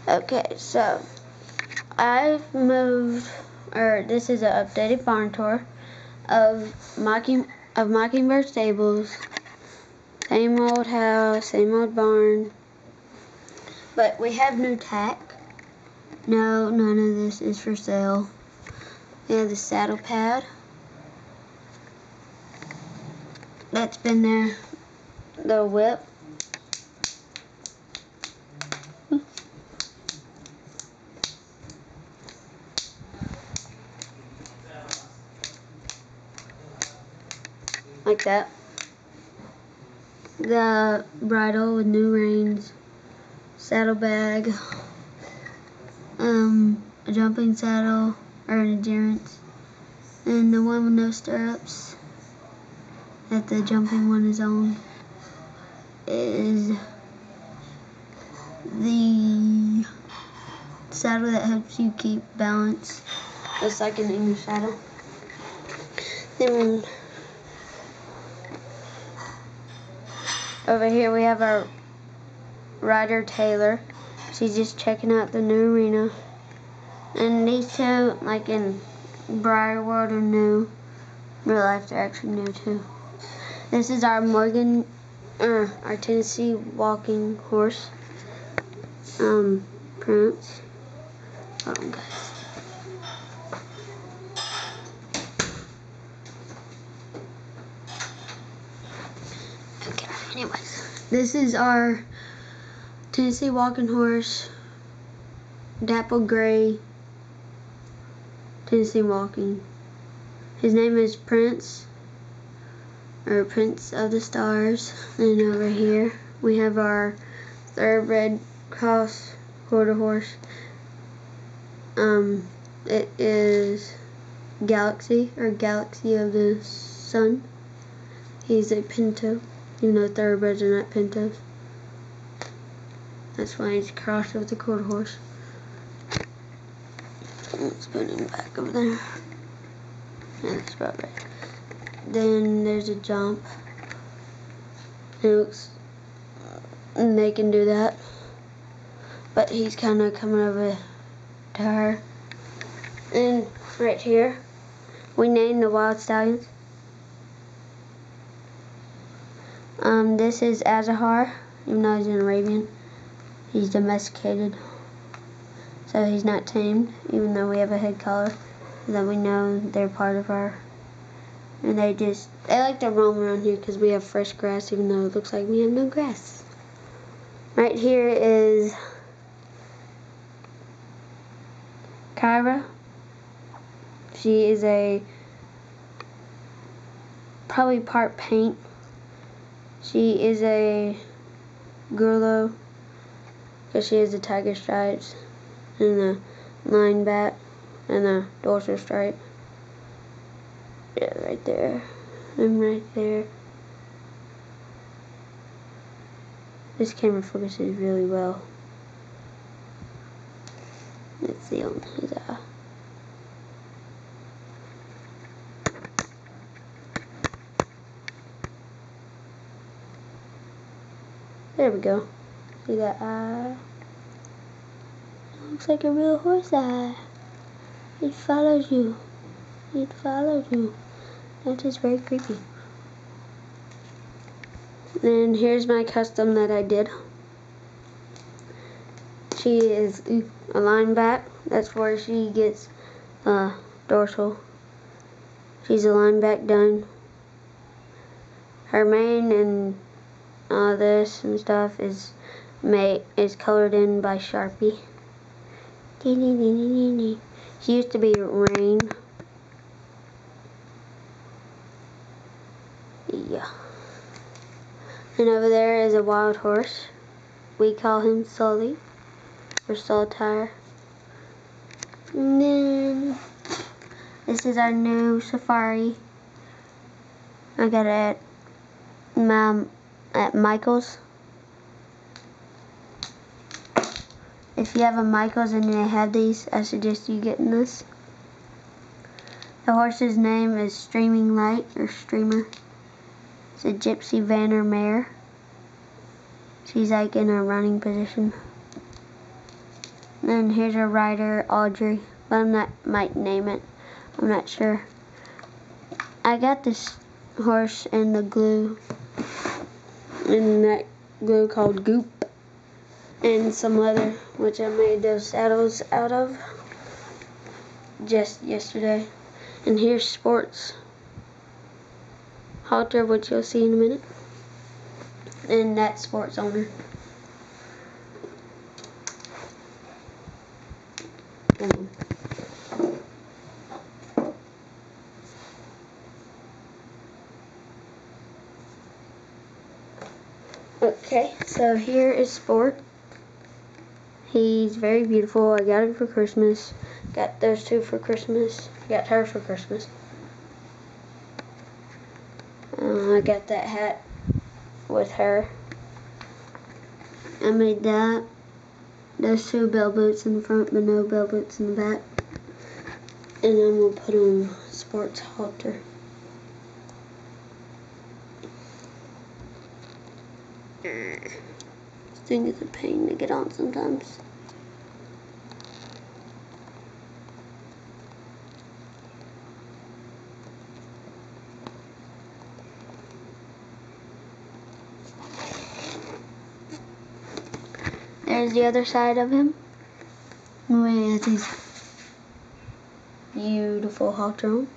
Okay, so I've moved, or this is an updated barn tour of Mockingbird Stables. Same old house, same old barn, but we have new tack. No, none of this is for sale. We have the saddle pad. That's been there. The whip. Like that. The bridle with new reins. Saddlebag. A jumping saddle, or an endurance. And the one with no stirrups that the jumping one is on is the saddle that helps you keep balance, just like an English saddle. Then over here we have our rider Taylor. She's just checking out the new arena. And these two, like in Breyer World, are new. In real life, they're actually new too. This is our our Tennessee walking horse, Prince. Hold on, guys. Okay, anyways, this is our Tennessee walking horse, dapple gray Tennessee walking. His name is Prince, or Prince of the Stars. And over here we have our thoroughbred cross quarter horse. It is Galaxy, or Galaxy of the Sun. He's a pinto, even though thoroughbreds are not pintos. That's why he's crossed with a quarter horse. Let's put him back over there. Yeah, that's about right. Then there's a jump. And they can do that. But he's kind of coming over to her. And right here, we named the wild stallions. This is Azahar, even though he's an Arabian. He's domesticated. So he's not tamed, even though we have a head collar. So that we know they're part of our... And they like to roam around here because we have fresh grass, even though it looks like we have no grass. Right here is Kyra. She is probably part paint. She is a Gurlo because she has the tiger stripes and the line back and the dorsal stripe. Yeah, right there. And right there. This camera focuses really well. Let's see on his eye. There we go. See that eye? It looks like a real horse eye. It follows you. It follows you. That is very creepy. Then here's my custom that I did. She is a line back. That's where she gets dorsal. She's a line back done. Her mane and this and stuff is colored in by Sharpie. She used to be Rain. Yeah. And over there is a wild horse. We call him Sully, or Solitaire. And then this is our new safari. I got it at Michael's. If you have a Michael's and they have these, I suggest you getting this. The horse's name is Streaming Light, or Streamer. It's a Gypsy Vanner mare. She's like in a running position. Then here's a rider, Audrey. But might name it. I'm not sure. I got this horse in the glue. In that glue called Goop. And some leather, which I made those saddles out of just yesterday. And here's Sports halter, which you'll see in a minute. And that's Sports owner. Okay, so here is Sport. He's very beautiful. I got him for Christmas. Got those two for Christmas. Got her for Christmas. I got that hat with her. I made that. Those two bell boots in the front, but no bell boots in the back. And I'm going to put on Sports halter. This thing is a pain to get on sometimes. There's the other side of him. With his beautiful halter on.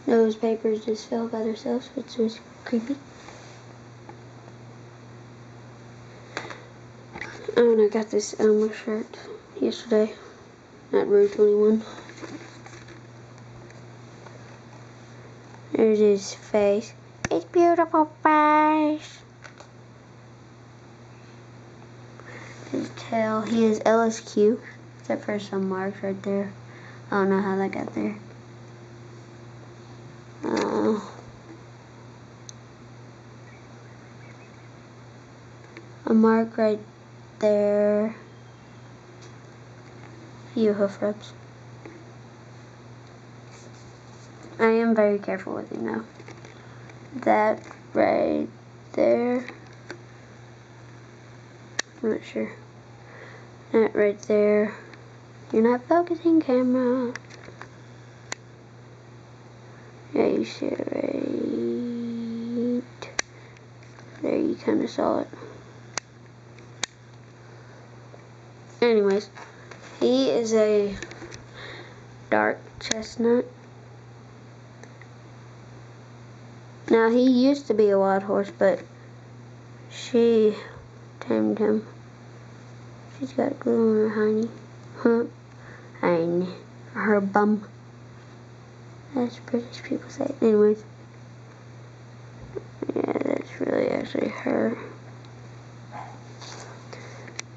Those papers just fell by themselves, which was creepy. Oh, and I got this Elmo shirt yesterday at Route 21. There's his face. It's beautiful face. His tail. He is LSQ, except for some marks right there. I don't know how that got there. A mark right there. Few hoof rubs. I am very careful with him now. That right there. I'm not sure. That right there. You're not focusing, camera. Yeah, you see it right there. You kind of saw it. Anyways, he is a dark chestnut. Now, he used to be a wild horse, but she tamed him. She's got glue on her hiney. Hiney. Her bum. As British people say. Anyways. Yeah, that's really actually her.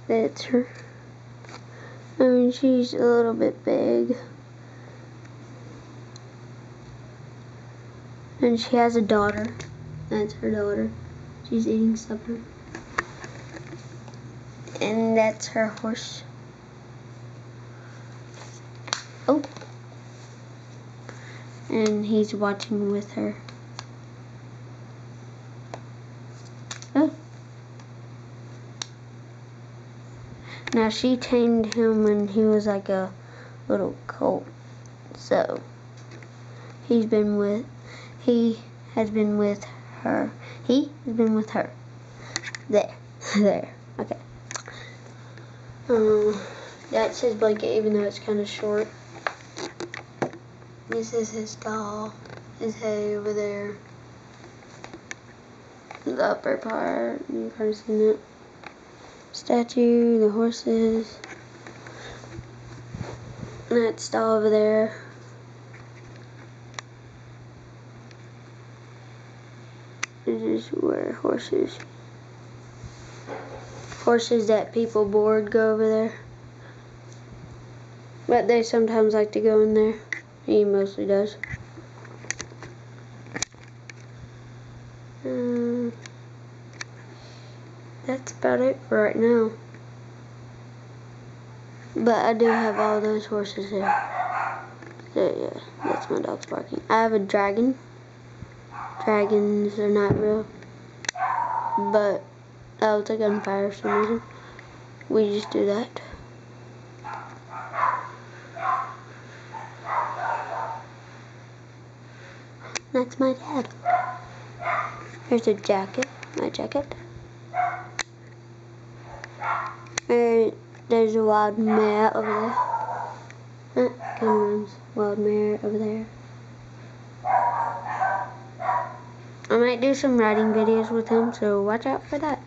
That's her. I mean, she's a little bit big. And she has a daughter. That's her daughter. She's eating supper. And that's her horse. Oh. And he's watching with her. Oh. Now she tamed him when he was like a little colt. So he has been with her. He has been with her. There. There. Okay. That's his blanket, even though it's kind of short. This is his doll. His hay over there. The upper part. You've probably seen it. Statue, the horses. That stall over there. This is where horses that people board go over there. But they sometimes like to go in there. He mostly does. That's about it for right now. But I do have all those horses there. So yeah, that's my dog's barking. I have a dragon. Dragons are not real. But that was a gunfire for some reason. We just do that. That's my dad. Here's a jacket, my jacket. And there's a wild mare over there. Cameron's wild mare over there. I might do some riding videos with him, so watch out for that.